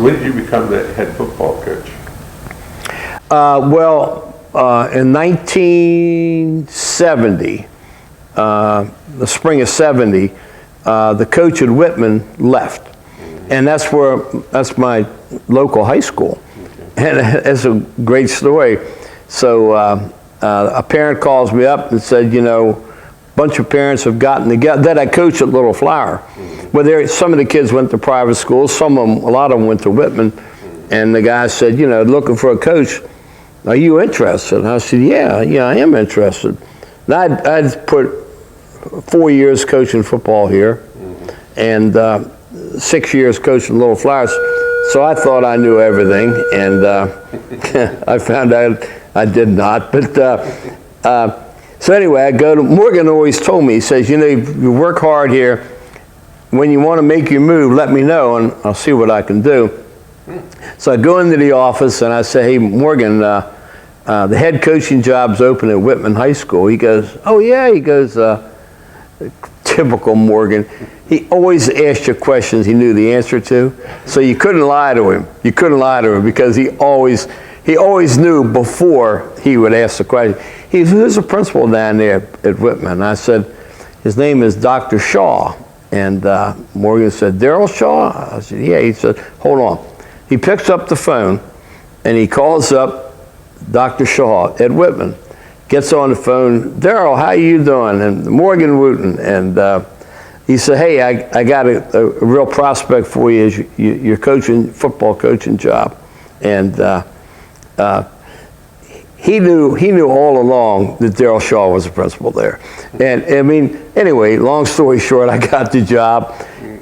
So when did you become the head football coach? In 1970, the spring of 70, the coach at Whitman left. And that's my local high school. And it's a great story. So a parent calls me up and said, a bunch of parents have gotten together. Then I coached at Little Flower. Well, some of the kids went to private schools. A lot of them went to Whitman. And the guy said, looking for a coach. Are you interested? And I said, yeah, I am interested. And I'd put 4 years coaching football here, and 6 years coaching Little Flowers. So I thought I knew everything, and I found out I did not. But so anyway, I go to Morgan. Always told me, he says, you work hard here. When you want to make your move, let me know, and I'll see what I can do. So I go into the office and I say, hey, Morgan, the head coaching job's open at Whitman High School. He goes, oh yeah. He goes, typical Morgan. He always asked you questions he knew the answer to. So you couldn't lie to him. You couldn't lie to him because he always knew before he would ask the question. He said, who's the principal down there at Whitman? And I said, his name is Dr. Shaw. And Morgan said, Darryl Shaw? I said, yeah. He said, hold on. He picks up the phone and he calls up Dr. Shaw at Whitman. Gets on the phone, Darryl, how you doing? And Morgan Wootten. And he said, hey, I got a real prospect for you as your football coaching job. And he knew all along that Darryl Shaw was the principal there. And I mean, anyway, long story short, I got the job,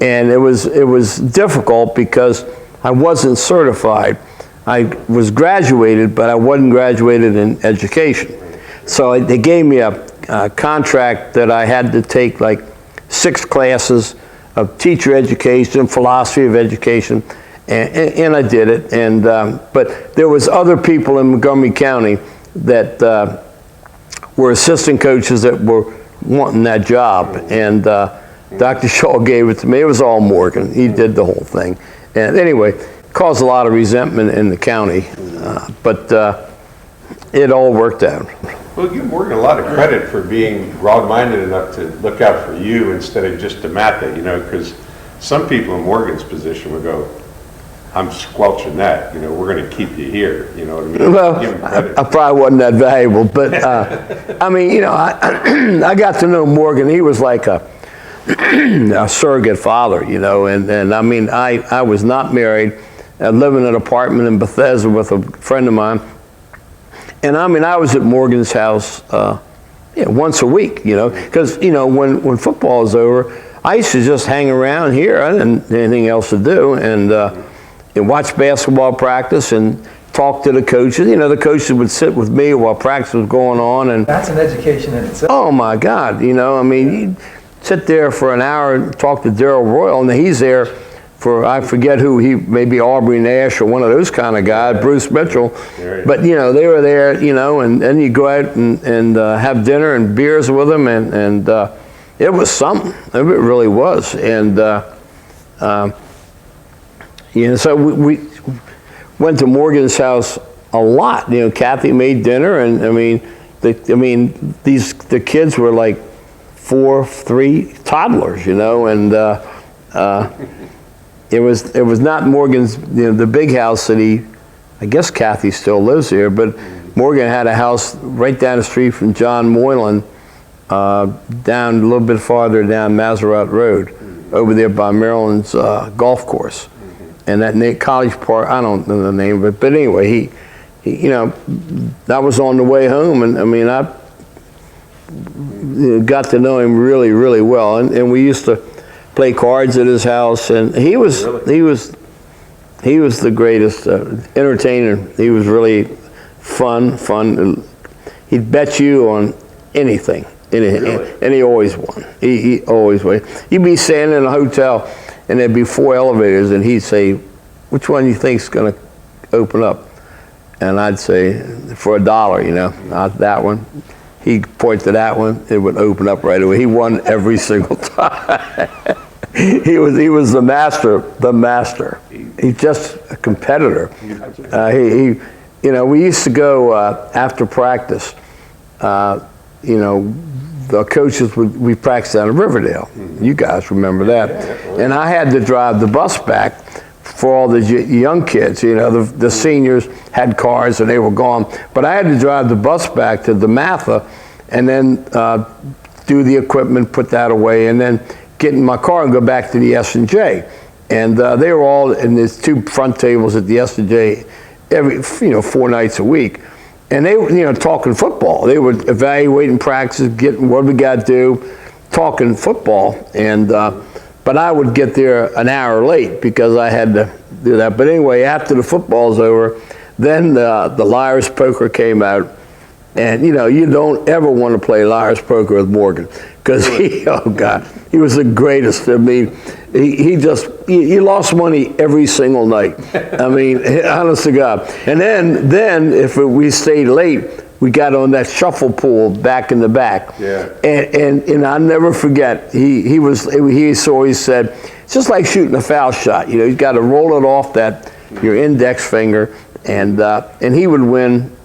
and it was difficult because I wasn't certified. I was graduated, but I wasn't graduated in education. So they gave me a contract that I had to take like 6 classes of teacher education, philosophy of education, and I did it. And but there was other people in Montgomery County that were assistant coaches that were wanting that job, and Dr. Shaw gave it to me. It was all Morgan. He did the whole thing. And anyway, caused a lot of resentment in the county, but it all worked out. Well, give Morgan a lot of credit for being broad-minded enough to look out for you instead of just to Matha, because some people in Morgan's position would go, I'm squelching that, we're going to keep you here, you know what I mean? Well, I probably wasn't that valuable, but I mean, I got to know Morgan. He was like a surrogate father, and I mean, I was not married. I lived in an apartment in Bethesda with a friend of mine. And I mean, I was at Morgan's house once a week, because, when football is over, I used to just hang around here. I didn't have anything else to do, and watch basketball practice and talk to the coaches. The coaches would sit with me while practice was going on. And that's an education in itself. Oh, my God, I mean, you'd sit there for an hour and talk to Darrell Royal, and he's there for, I forget who, maybe Aubrey Nash or one of those kind of guys, Bruce Mitchell. But, they were there, and then you go out and have dinner and beers with them, and it was something. It really was. And, so we went to Morgan's house a lot. Kathy made dinner, and I mean, the kids were like 3 toddlers, and it was not Morgan's, the big house that I guess Kathy still lives here, but Morgan had a house right down the street from John Moylan, down a little bit farther down Maserat Road, over there by Maryland's golf course. And that College Park, I don't know the name of it, but anyway, he that was on the way home, and I mean, I got to know him really, really well, and we used to play cards at his house, and he was the greatest entertainer. He was really fun. He'd bet you on anything, and he always won. He always won. You'd be standing in a hotel, and there'd be 4 elevators, and he'd say, which one do you think's going to open up? And I'd say, for $1, not that one. He'd point to that one, it would open up right away. He won every single time. He was the master. he's just a competitor. You know, we used to go after practice. You know, the coaches we practiced out of Riverdale. You guys remember that? And I had to drive the bus back for all the young kids. You know, the seniors had cars and they were gone, but I had to drive the bus back to the Matha, and then do the equipment, put that away, and then get in my car and go back to the S&J. And they were all in these 2 front tables at the S&J every 4 nights a week. And they were, talking football. They were evaluating practices, getting what we got to do, talking football. And but I would get there an hour late because I had to do that. But anyway, after the football's over, then the Liar's Poker came out. And you don't ever want to play Liar's Poker with Morgan, because oh God, he was the greatest. I mean, he lost money every single night. I mean, honest to God. And then if we stayed late, we got on that shuffle pool back in the back. Yeah. And I'll never forget. He always said, it's just like shooting a foul shot. You got to roll it off your index finger, and he would win.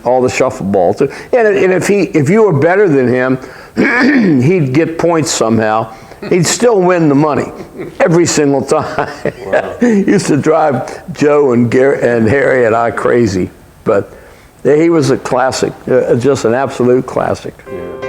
All the shuffle balls. And if you were better than him, he'd get points somehow. He'd still win the money every single time. Wow. He used to drive Joe and Harry and I crazy. But he was a classic, just an absolute classic. Yeah.